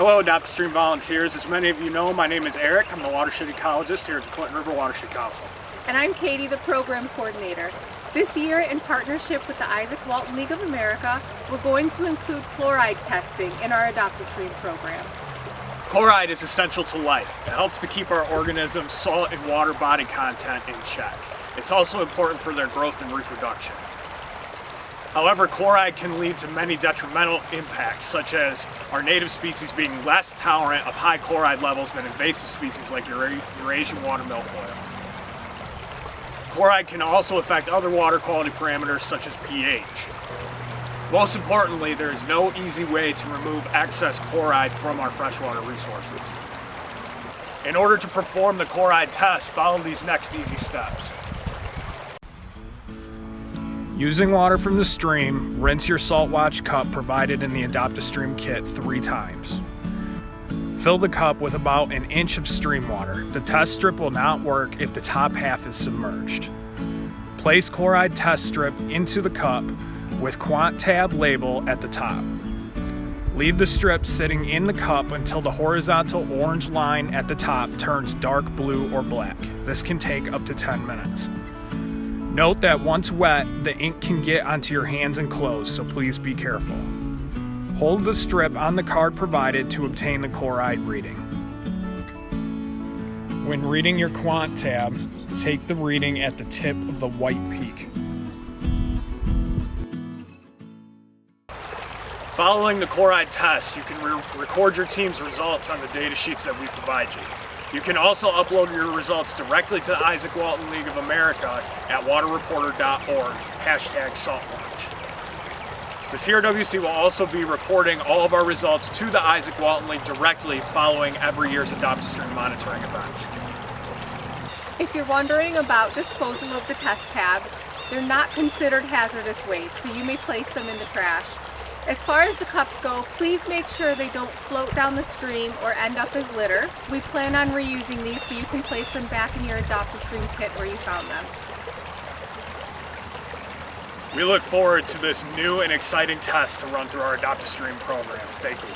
Hello Adopt-A-Stream volunteers. As many of you know, my name is Eric. I'm the Watershed ecologist here at the Clinton River Watershed Council. And I'm Katie, the program coordinator. This year, in partnership with the Isaac Walton League of America, we're going to include chloride testing in our Adopt-A-Stream program. Chloride is essential to life. It helps to keep our organisms' salt and water body content in check. It's also important for their growth and reproduction. However, chloride can lead to many detrimental impacts, such as our native species being less tolerant of high chloride levels than invasive species like Eurasian water milfoil. Chloride can also affect other water quality parameters such as pH. Most importantly, there is no easy way to remove excess chloride from our freshwater resources. In order to perform the chloride test, follow these next easy steps. Using water from the stream, rinse your salt watch cup provided in the Adopt-A-Stream kit 3 times. Fill the cup with about an inch of stream water. The test strip will not work if the top half is submerged. Place chloride test strip into the cup with Quant tab label at the top. Leave the strip sitting in the cup until the horizontal orange line at the top turns dark blue or black. This can take up to 10 minutes. Note that once wet, the ink can get onto your hands and clothes, so please be careful. Hold the strip on the card provided to obtain the chloride reading. When reading your Quant tab, take the reading at the tip of the white peak. Following the chloride test, you can record your team's results on the data sheets that we provide you. You can also upload your results directly to the Isaac Walton League of America at waterreporter.org, #saltwatch. The CRWC will also be reporting all of our results to the Isaac Walton League directly following every year's Adopt-A-Stream monitoring events. If you're wondering about disposal of the test tabs, they're not considered hazardous waste, so you may place them in the trash. As far as the cups go, please make sure they don't float down the stream or end up as litter. We plan on reusing these so you can place them back in your Adopt-A-Stream kit where you found them. We look forward to this new and exciting test to run through our Adopt-A-Stream program. Thank you.